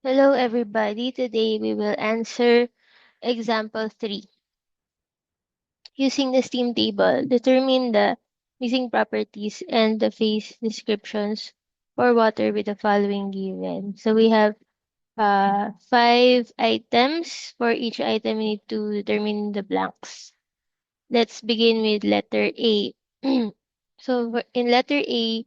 Hello everybody. Today we will answer example 3. Using the steam table, determine the missing properties and the phase descriptions for water with the following given. So we have 5 items. For each item, we need to determine the blanks. Let's begin with letter A. In letter A,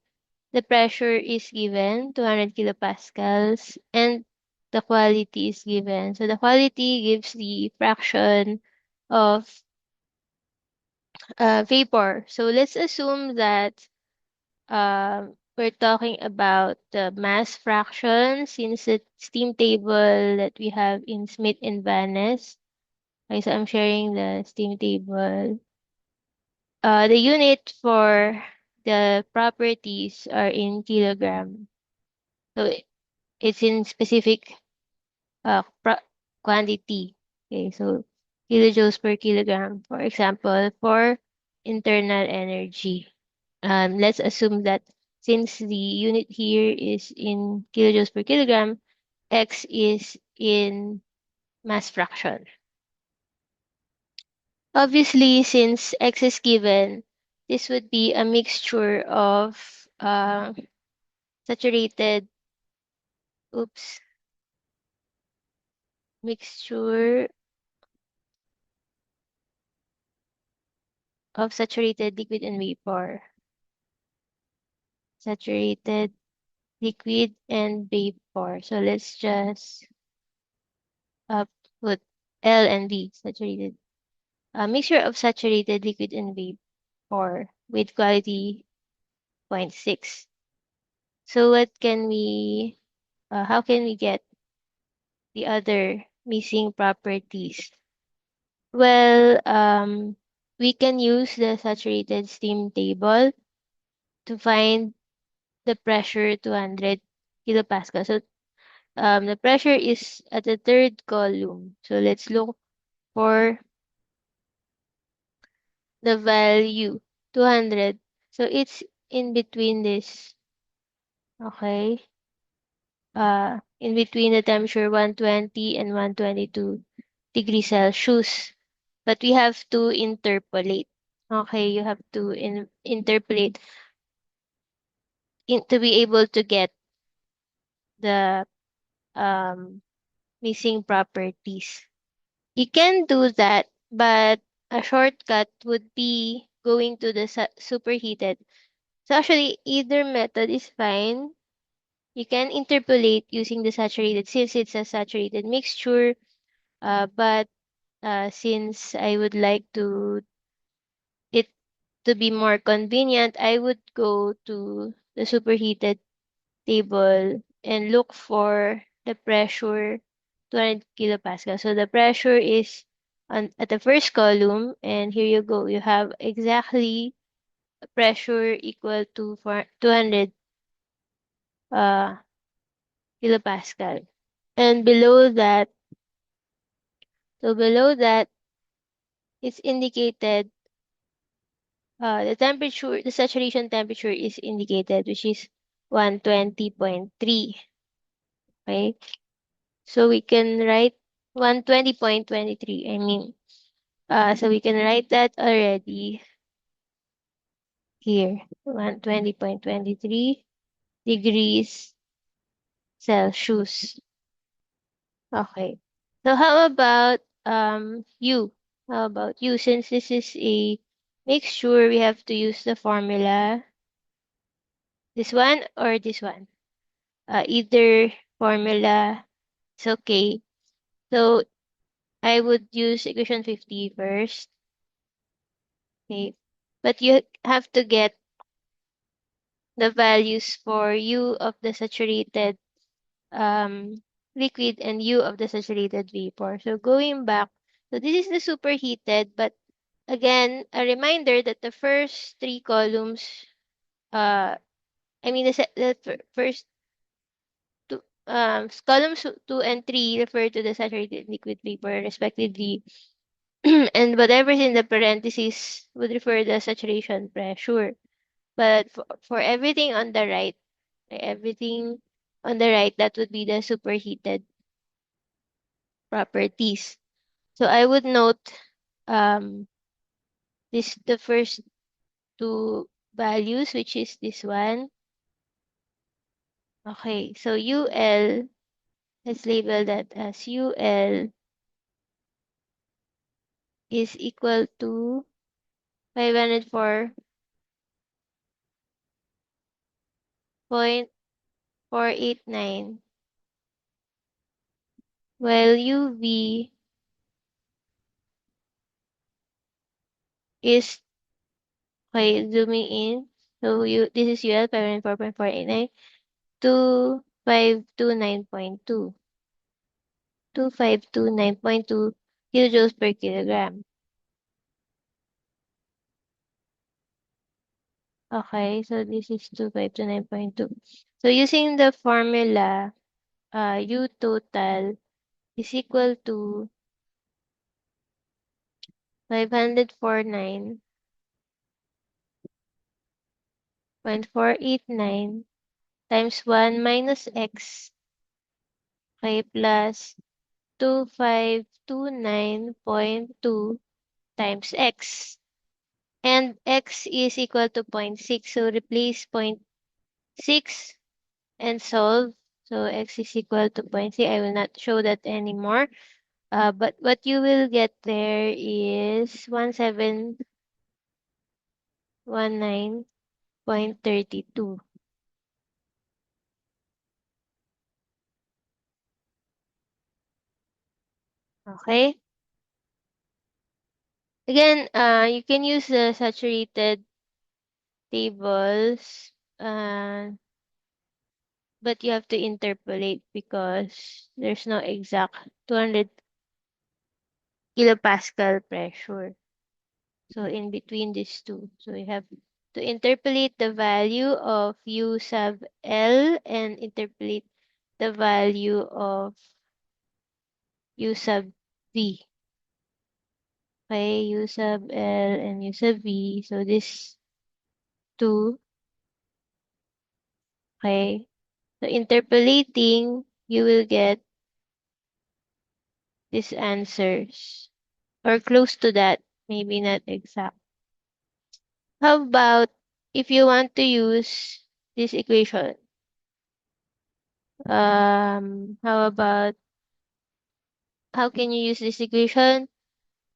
the pressure is given, 200 kilopascals, and the quality is given. So the quality gives the fraction of vapor. So let's assume that we're talking about the mass fraction since the steam table that we have in Smith and Vaness. Okay, so I'm sharing the steam table. The unit for the properties are in kilogram. So it's in specific quantity. Okay, so kilojoules per kilogram, for example, for internal energy. Let's assume that since the unit here is in kilojoules per kilogram, X is in mass fraction. Obviously, since X is given, this would be a mixture of saturated, oops, mixture of saturated liquid and vapor. Saturated liquid and vapor. So let's just uh, put L and V, saturated. A mixture of saturated liquid and vapor with quality 0.6. So how can we get the other missing properties? Well, we can use the saturated steam table to find the pressure 200 kilopascal. So the pressure is at the third column. So let's look for the value 200. So it's in between this. Okay. In between the temperature 120 and 122 degrees Celsius. But we have to interpolate. Okay, you have to interpolate to be able to get the um, missing properties. You can do that, but a shortcut would be going to the superheated. So actually, either method is fine. You can interpolate using the saturated since it's a saturated mixture. But since I would like it to be more convenient, I would go to the superheated table and look for the pressure 200 kilopascal. So the pressure is at the first column, and here you go. You have exactly a pressure equal to 200 uh, kilopascal. And below that, it's indicated the saturation temperature is indicated, which is 120.3. Okay, so we can write 120.23. I mean, so we can write that already here. 120.23 degrees Celsius. Okay. So how about you? How about you? Since this is a mixture, we have to use the formula. This one or this one? Either formula is okay. So I would use equation 50 first. Okay. But you have to get the values for U of the saturated liquid and U of the saturated vapor. So going back, so this is the superheated, but again, a reminder that the first three columns, uh, I mean first two, columns 2 and 3 refer to the saturated liquid vapor respectively, and whatever's in the parentheses would refer to the saturation pressure. But for everything on the right, like everything On the right, that would be the superheated properties. So I would note um, the first two values, which is this one. Okay, so UL, let's label that as UL is equal to 504.489, while UV is, okay, zooming in. So this is UL 504.489 to 529.2. 2529.2 kilojoules per kilogram. Okay, so this is 2529.2. So using the formula, U total is equal to 549.489 times 1 minus x, okay, plus 2529.2 times x. And x is equal to zero point 0.6, so replace zero point 0.6 and solve. So x is equal to zero point 0.6. I will not show that anymore. But what you will get there is 1719.32. Okay. Again, you can use the saturated tables, but you have to interpolate because there's no exact 200 kilopascal pressure. So in between these two. So you have to interpolate the value of U sub L and interpolate the value of U sub V. Okay, U sub L and U sub V. So this two, okay. So interpolating, you will get these answers. Or close to that, maybe not exact. How about if you want to use this equation? How about how can you use this equation?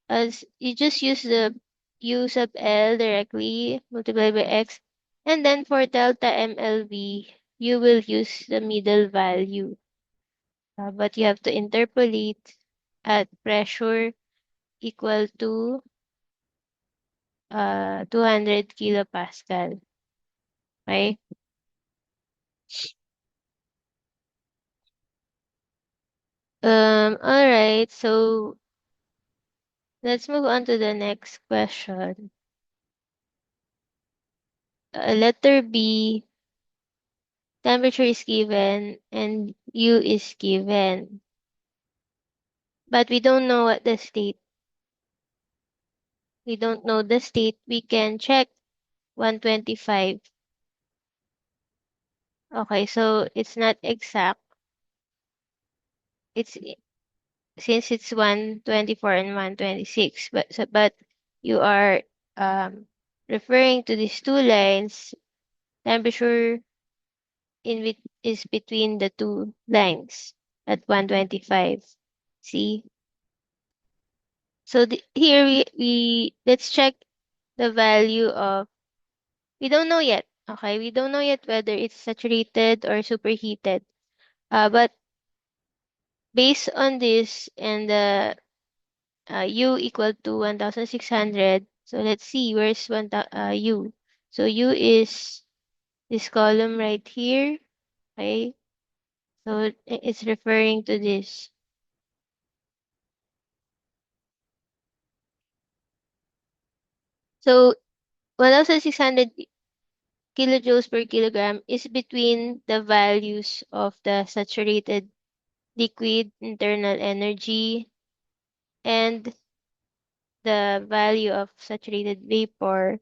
As you just use the U sub L directly multiplied by X, and then for delta MLV, you will use the middle value. But you have to interpolate at pressure equal to 200 kilopascal. Okay? All right. So let's move on to the next question. Letter B, temperature is given and U is given. But we don't know what the state. We don't know the state. We can check 125. Okay, so it's not exact. It's since it's 124 and 126, but you are um referring to these two lines. Temperature is between the two lines at 125. See? So here we let's check the value of, we don't know yet. Okay, we don't know yet whether it's saturated or superheated. But based on this and the U equal to 1600, so let's see where's U. So U is this column right here. Okay, so it's referring to this. So 1600 kilojoules per kilogram is between the values of the saturated liquid internal energy and the value of saturated vapor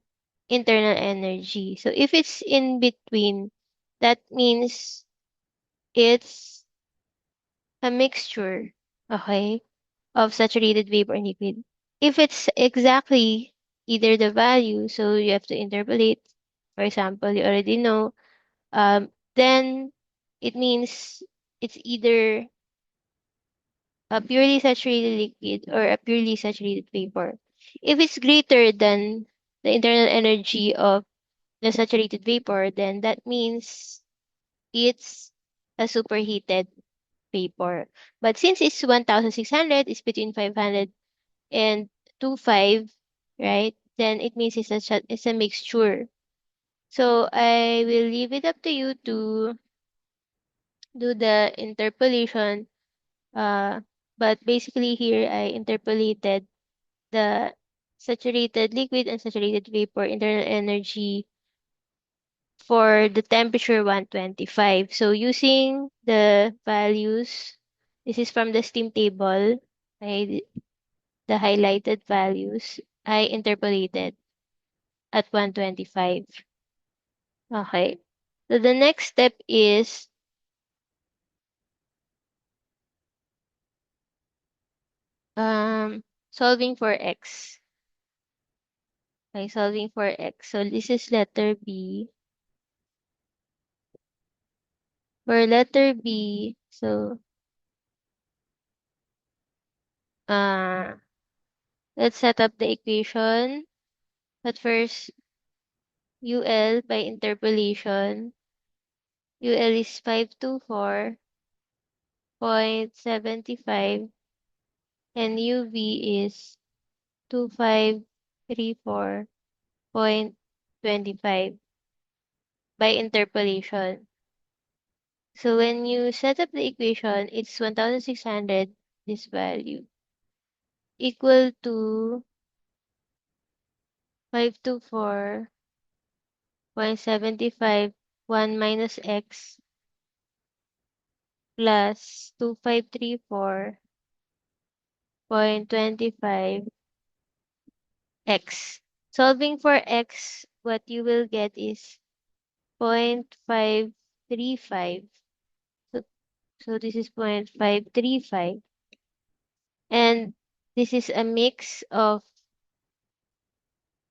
internal energy. So if it's in between, that means it's a mixture, okay, of saturated vapor and liquid. If it's exactly either the value, so you have to interpolate, for example, you already know, then it means it's either a purely saturated liquid or a purely saturated vapor. If it's greater than the internal energy of the saturated vapor, then that means it's a superheated vapor. But since it's 1,600, it's between 500 and 25, right? Then it means it's a mixture. So I will leave it up to you to do the interpolation. Uh, but basically here I interpolated the saturated liquid and saturated vapor internal energy for the temperature 125. So using the values, this is from the steam table, right? The highlighted values, I interpolated at 125. Okay. So the next step is um solving for x. Okay, solving for x. So this is letter B. For letter B, so uh let's set up the equation. But first, UL by interpolation. UL is 524.75 and UV is 2534.25 by interpolation. So when you set up the equation, it's 1,600, this value, equal to 524.75, 1 minus x plus 2534.25 x. Solving for x, what you will get is 0.535. So, so this is 0.535. And this is a mix of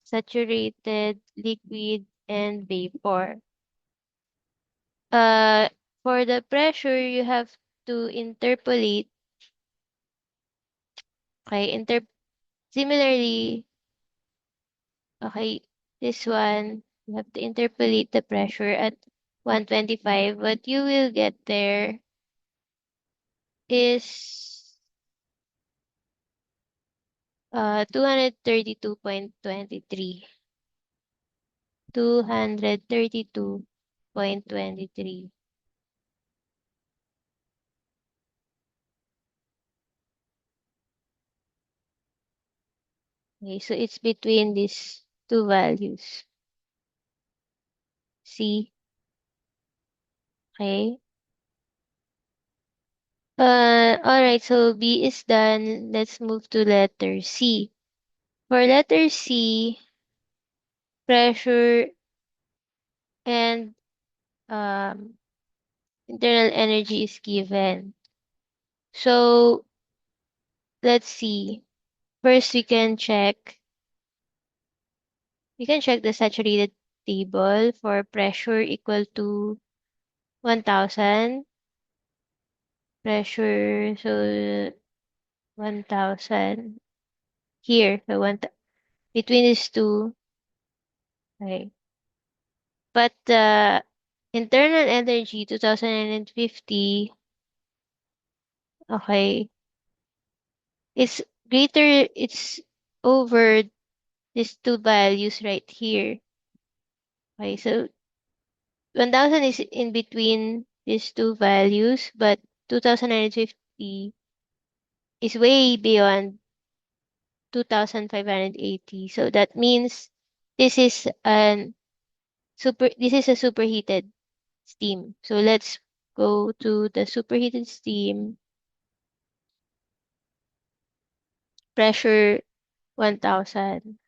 saturated, liquid, and vapor. Uh, for the pressure, you have to interpolate. Okay, similarly, okay, this one, you have to interpolate the pressure at 125. What you will get there is 232.23. 232.23. Okay, so it's between these two values. See? Okay. All right, so B is done. Let's move to letter C. For letter C, pressure and um, internal energy is given. So let's see. First, we can check the saturated table for pressure equal to 1,000. Pressure, so 1,000 here. So between these two. Okay. But the internal energy 2,050, okay, it's greater, it's over these two values right here. Okay, so 1,000 is in between these two values, but 2,950 is way beyond 2,580. So that means this is this is a superheated steam. So let's go to the superheated steam. Pressure 1,000.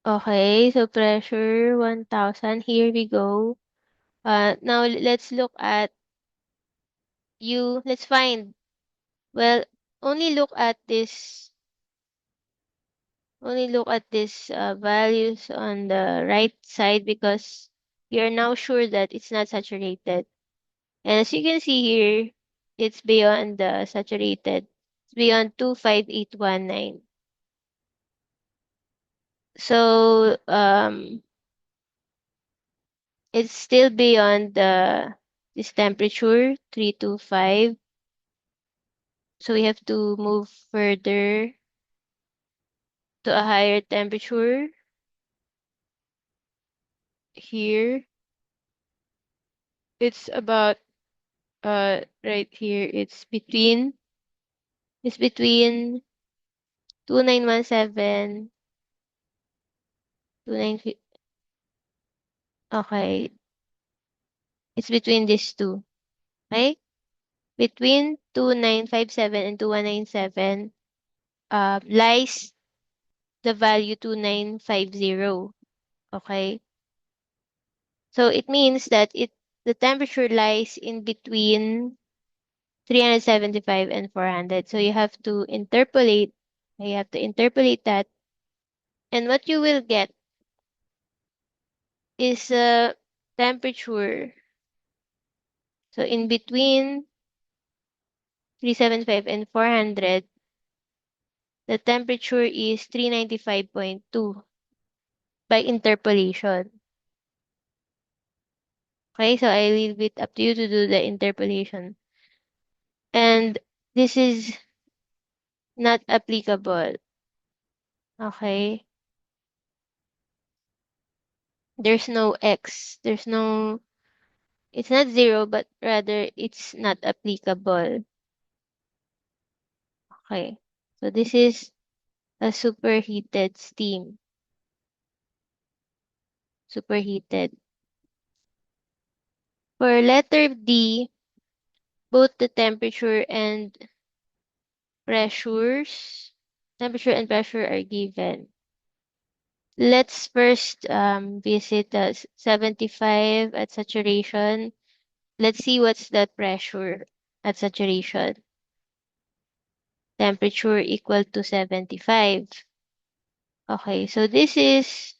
Okay, so pressure 1,000. Here we go. Now let's look at let's find. Well, only look at this, values on the right side because we are now sure that it's not saturated. And as you can see here, it's beyond the saturated. It's beyond 25819. So, it's still beyond this temperature, 325. So we have to move further to a higher temperature here. It's about right here. It's between 2917, 29. Okay, it's between these two. Okay, between 2957 and 2197 lies the value 2950. Okay, so it means that the temperature lies in between 375 and 400. So you have to interpolate. You have to interpolate that, and what you will get is a temperature. So in between 375 and 400, the temperature is 395.2 by interpolation. Okay, so I leave it up to you to do the interpolation. And this is not applicable. Okay, there's no x. It's not zero, but rather it's not applicable. Okay, so this is a superheated steam. Superheated. For letter D, both the pressures, temperature and pressure are given. Let's first visit the 75 at saturation. Let's see what's the pressure at saturation. Temperature equal to 75. Okay, so this is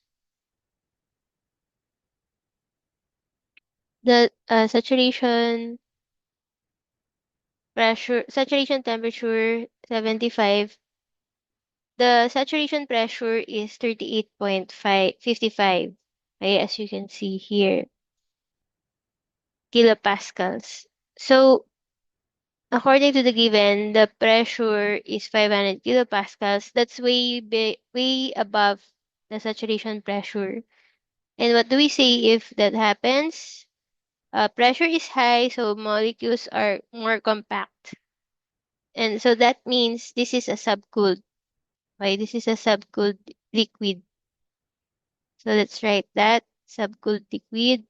the saturation temperature 75. The saturation pressure is 38.55. Okay, as you can see here, kilopascals. So, according to the given, the pressure is 500 kilopascals. That's way above the saturation pressure. And what do we say if that happens? Pressure is high, so molecules are more compact. And so that means this is a subcooled. Okay, this is a subcooled liquid. So let's write that subcooled liquid.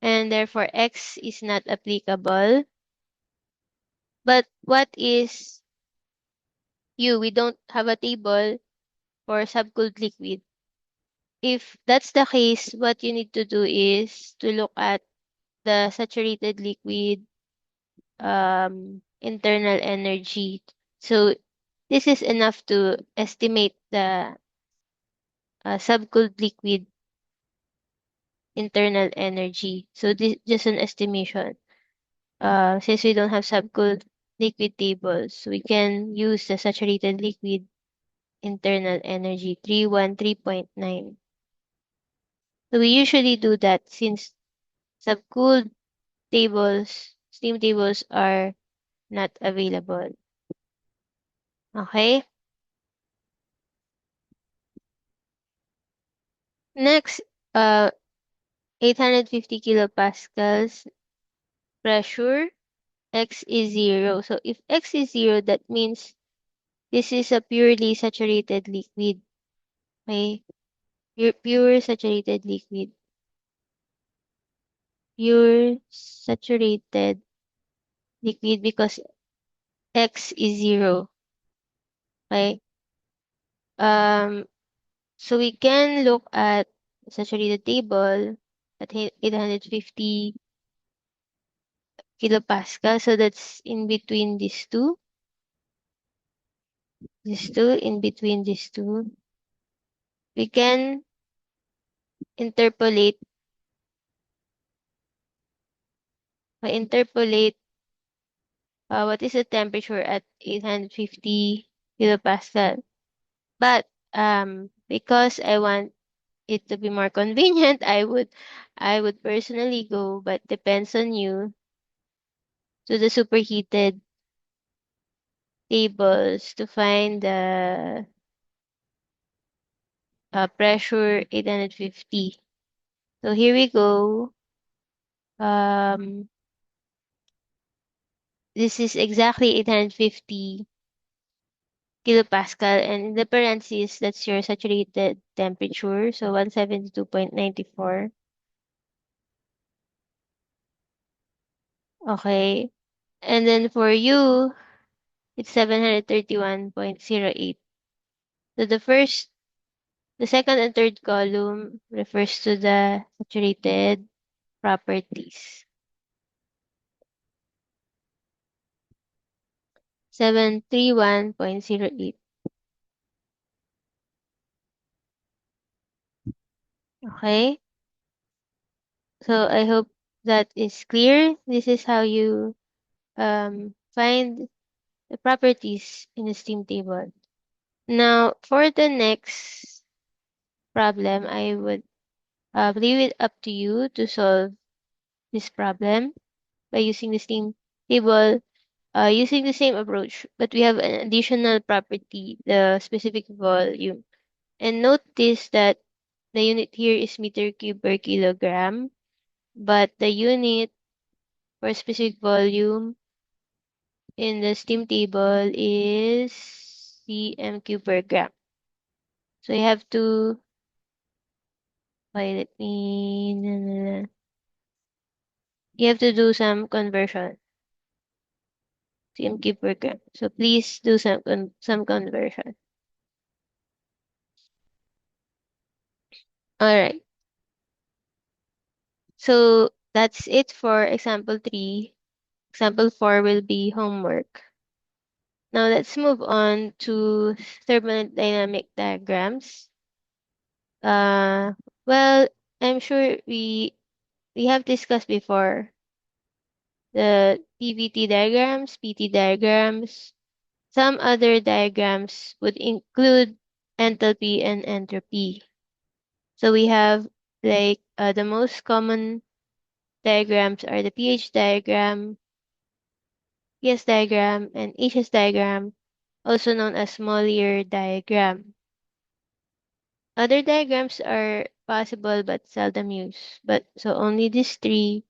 And therefore X is not applicable. But what is U? We don't have a table for subcooled liquid. If that's the case, what you need to do is to look at the saturated liquid internal energy. So this is enough to estimate the subcooled liquid internal energy. So this just an estimation. Since we don't have subcooled liquid tables, we can use the saturated liquid internal energy 313.9. So we usually do that since subcooled steam tables are not available. Okay? Next, uh, 850 kilopascals pressure, X is zero. So if X is zero, that means this is a purely saturated liquid. Okay? Pure saturated liquid. Pure saturated liquid because X is zero. Okay? Um, so we can look at saturated table at 850 kilopascal. So that's in between in between these two. We can interpolate, interpolate what is the temperature at 850 kilopascal. But because I want it to be more convenient, I would personally go, but depends on you, to the superheated tables to find the pressure 850. So here we go. Um, this is exactly 850 kilopascal, and in the parentheses, that's your saturated temperature. So 172.94. Okay. And then for you, it's 731.08. So the second and third column refers to the saturated properties. 731.08. Okay. So I hope that is clear. This is how you find the properties in the steam table. Now, for the next problem, I would leave it up to you to solve this problem by using the steam table, using the same approach, but we have an additional property, the specific volume. And notice that the unit here is meter cube per kilogram, but the unit for specific volume in the steam table is cm cube per gram. So you have to, wait, let me, you have to do some conversion, cm cube per gram. So please do some conversion. All right. So that's it for example 3. Example 4 will be homework. Now let's move on to thermodynamic diagrams. Uh, well, I'm sure we have discussed before the PVT diagrams, PT diagrams. Some other diagrams would include enthalpy and entropy. So we have like the most common diagrams are the pH diagram, PS diagram, and HS diagram, also known as Mollier diagram. Other diagrams are possible but seldom used, but so only these three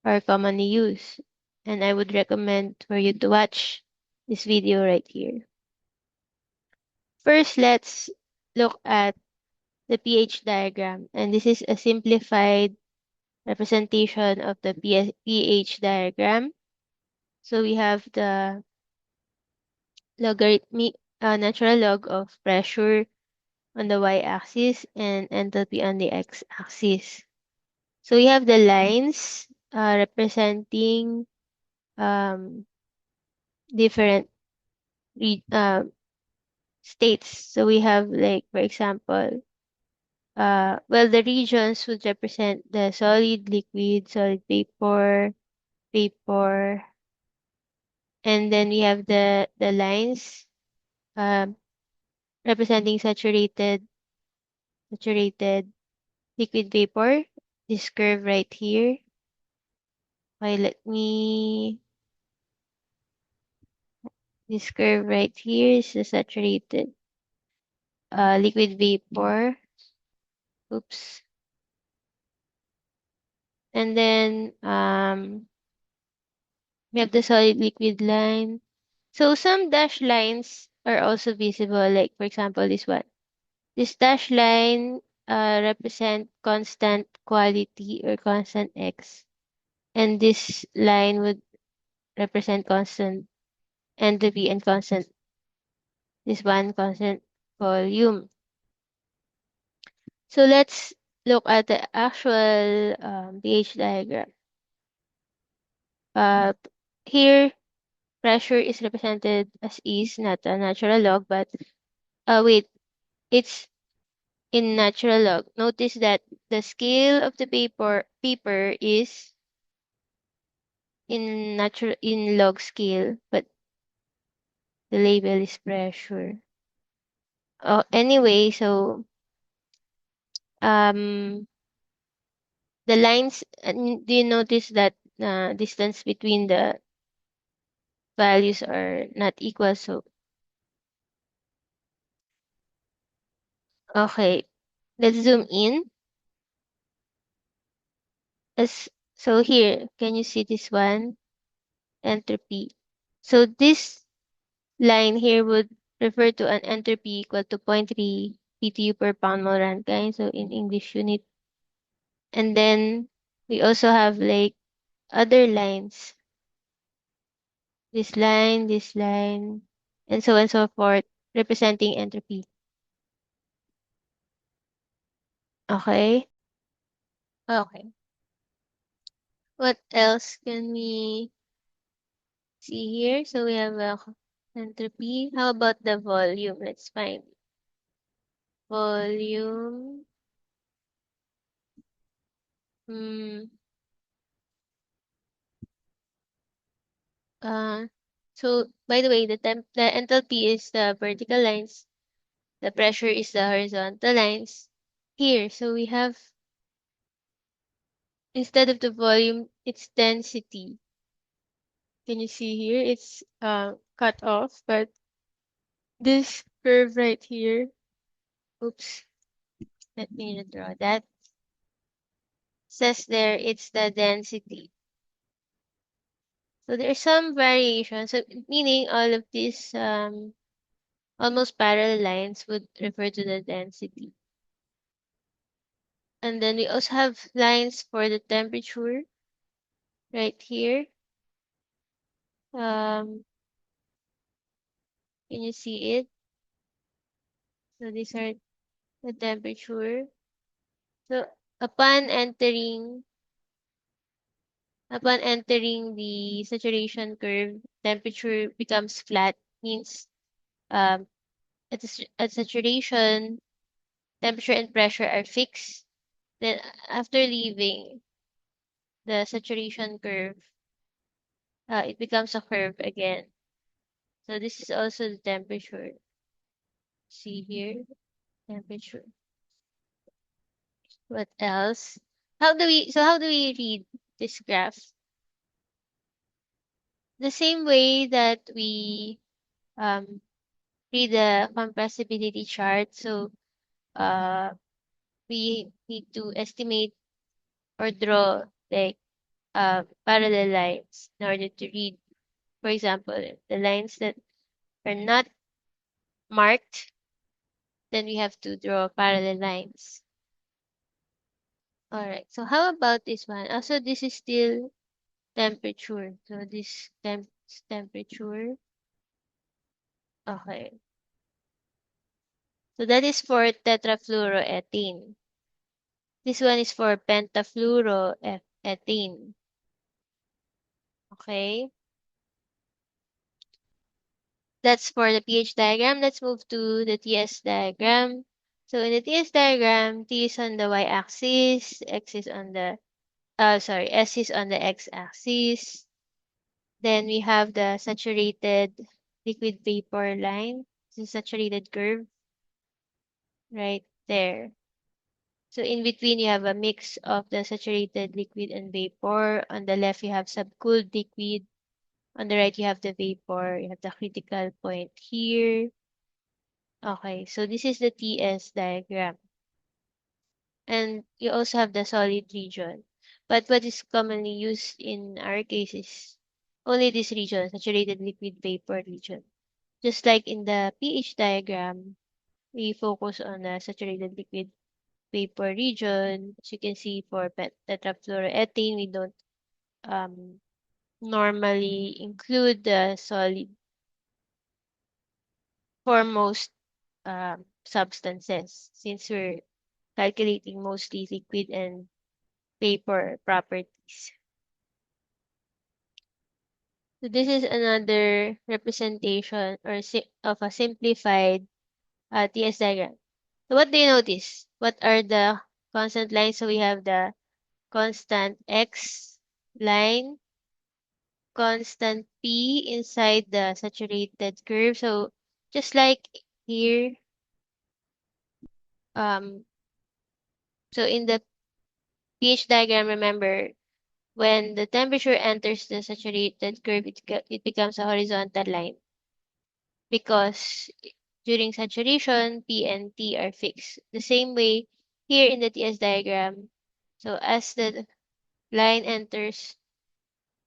are commonly used. And I would recommend for you to watch this video right here. First, let's look at the pH diagram, and this is a simplified representation of the pH diagram. So we have the logarithmic natural log of pressure on the y-axis and enthalpy on the x-axis. So we have the lines representing um, different states. So we have like, for example, well, the regions would represent the solid, liquid, solid vapor, vapor, and then we have the lines um, representing saturated liquid vapor. This curve right here. Why, let me. This curve right here is the saturated liquid vapor. Oops. And then we have the solid liquid line. So some dashed lines are also visible, like for example this one. This dashed line represent constant quality or constant X. And this line would represent constant entropy and constant, this one constant volume. So let's look at the actual pH diagram, uh, here pressure is represented as is, not a natural log, but wait, it's in natural log. Notice that the scale of the paper is in log scale, but the label is pressure. Anyway, so um the lines, do you notice that distance between the values are not equal? So okay, let's zoom in. As so here, can you see this one? Entropy. So this line here would refer to an entropy equal to 0.3 BTU per pound mole Rankine, so in English unit. And then we also have like other lines, this line, and so on and so forth, representing entropy. Okay? Okay. What else can we see here? So we have entropy. How about the volume? Let's find volume. Hmm. Uh, so by the way, the enthalpy is the vertical lines, the pressure is the horizontal lines. Here, so we have instead of the volume, it's density. Can you see here? It's cut off, but this curve right here, oops, let me draw that. Says there it's the density. So there's some variation. So meaning all of these almost parallel lines would refer to the density. And then we also have lines for the temperature right here. Can you see it? So these are the temperature. So upon entering upon entering the saturation curve, temperature becomes flat, means um at saturation, temperature and pressure are fixed. Then after leaving the saturation curve, it becomes a curve again. So this is also the temperature. See here, temperature. What else? How do we read this graph? The same way that we um read the compressibility chart. So uh we need to estimate or draw like parallel lines in order to read. For example, the lines that are not marked, then we have to draw parallel lines. All right. So how about this one? Also, this is still temperature. So this temperature. Okay. So that is for tetrafluoroethane. This one is for pentafluoroethane. Okay. That's for the pH diagram. Let's move to the TS diagram. So in the TS diagram, T is on the y-axis, X is on the S is on the x-axis. Then we have the saturated liquid vapor line, the saturated curve right there. So in between you have a mix of the saturated liquid and vapor. On the left you have subcooled liquid. On the right you have the vapor. You have the critical point here. Okay, so this is the TS diagram. And you also have the solid region. But what is commonly used in our case is only this region, saturated liquid vapor region. Just like in the pH diagram, we focus on the saturated liquid vapor region. As you can see for tetrafluoroethane, we don't um, normally include the solid for most substances since we're calculating mostly liquid and vapor properties. So this is another representation of a simplified TS diagram. So what do you notice? What are the constant lines? So we have the constant X line, constant P inside the saturated curve. So just like here, um, so in the pH diagram, remember, when the temperature enters the saturated curve, it becomes a horizontal line because during saturation, P and T are fixed. The same way here in the TS diagram, so as the line enters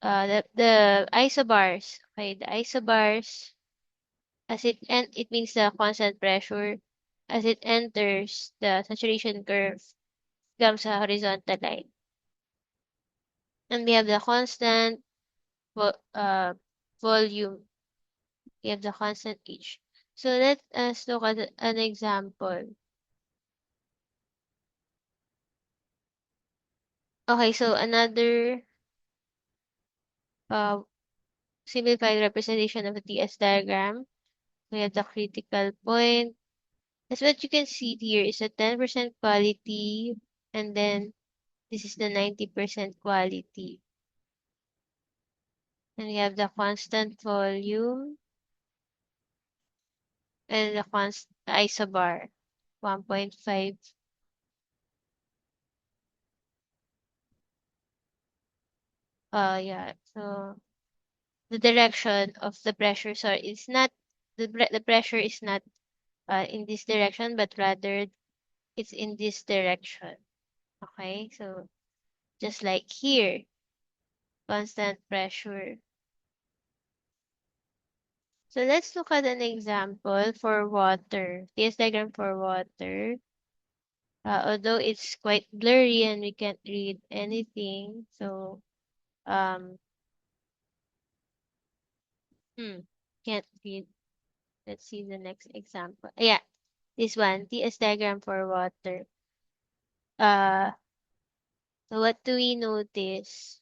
the isobars, okay, the isobars, it means the constant pressure as it enters the saturation curve becomes a horizontal line. And we have the constant vo volume. We have the constant H. So let us look at an example. Okay, so another uh, simplified representation of a TS diagram. We have the critical point. As what you can see here is a 10% quality, and then this is the 90% quality. And we have the constant volume and the constant isobar, 1.5. Yeah, so the direction of the pressure, sorry, it's not, the pressure is not in this direction, but rather it's in this direction. Okay, so just like here, constant pressure. So let's look at an example for water. TS diagram for water. Although it's quite blurry and we can't read anything, so um, hmm, can't read. Let's see the next example. Yeah, this one, TS diagram for water. Uh, so what do we notice?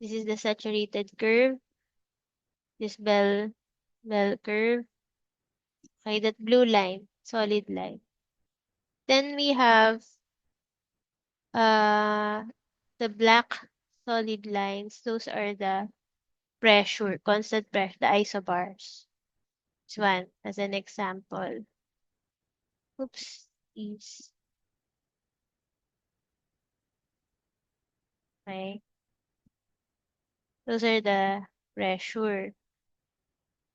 This is the saturated curve, this bell curve. Okay, that blue line, solid line. Then we have uh the black solid lines. Those are the pressure, constant pressure, the isobars. This one as an example. Oops, is okay. Those are the pressure,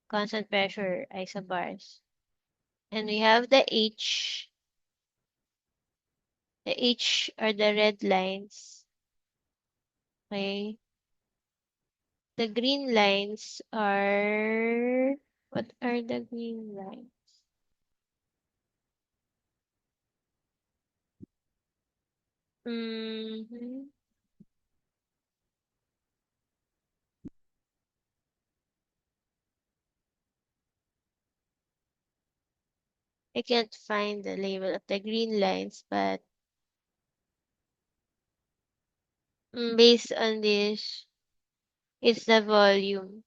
constant pressure isobars. And we have the H. The H are the red lines. Okay. The green lines are, what are the green lines? Mm-hmm. I can't find the label of the green lines, but based on this, it's the volume.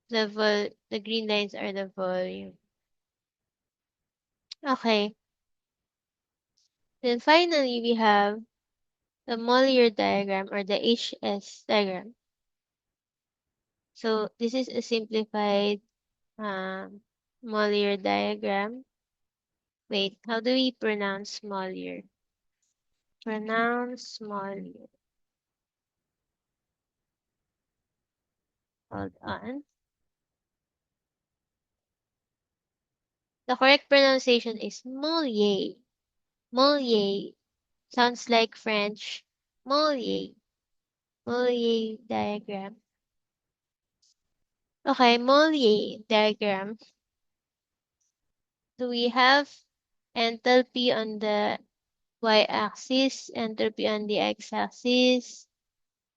The green lines are the volume. Okay. Then finally, we have the Mollier diagram or the HS diagram. So this is a simplified um, Mollier diagram. Wait, how do we pronounce Mollier? Pronounce Mollier. Hold on. The correct pronunciation is Mollier. Mollier. Sounds like French. Mollier. Mollier diagram. Okay, Mollier diagram. So we have enthalpy on the y-axis, entropy on the x-axis.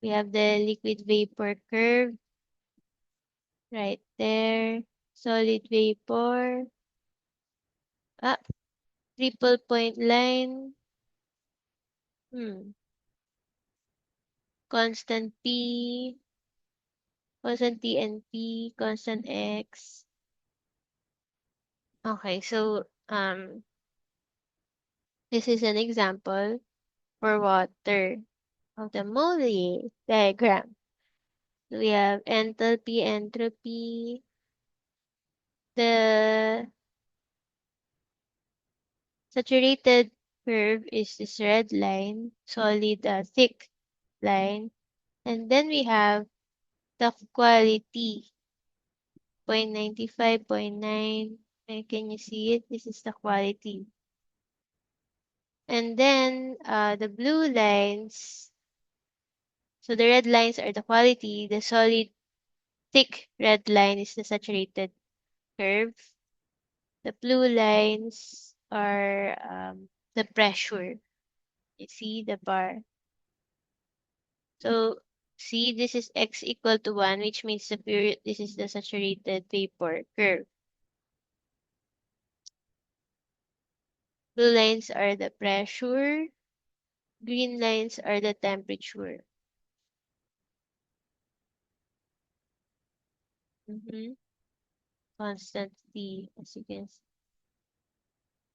We have the liquid vapor curve right there. Solid vapor. Ah, Triple point line. Hmm. Constant P. Constant T and P. Constant X. Okay, so this is an example for water of the Molly diagram. So we have enthalpy, entropy. The saturated curve is this red line, solid, thick line. And then we have the quality, 0.95, 0.9. And can you see it? This is the quality. And then the blue lines, so the red lines are the quality, the solid thick red line is the saturated curve. The blue lines are the pressure. You see the bar. So see, this is x equal to 1, which means the period, this is the saturated vapor curve. Blue lines are the pressure. Green lines are the temperature. Constant T, as you can see.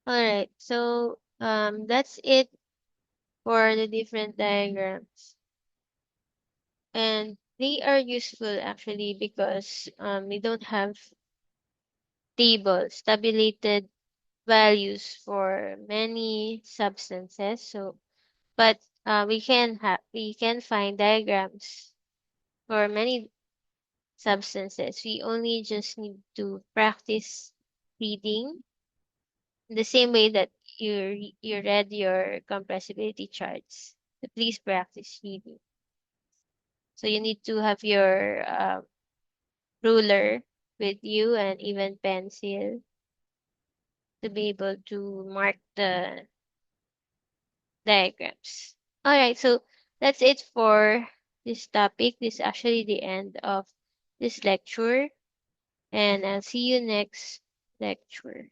Alright, so that's it for the different diagrams. And they are useful actually because we don't have tables, tabulated values for many substances. So, but we can find diagrams for many substances. We only just need to practice reading the same way that you read your compressibility charts. So please practice reading. So you need to have your ruler with you and even pencil to be able to mark the diagrams. All right, so that's it for this topic. This is actually the end of this lecture, and I'll see you next lecture.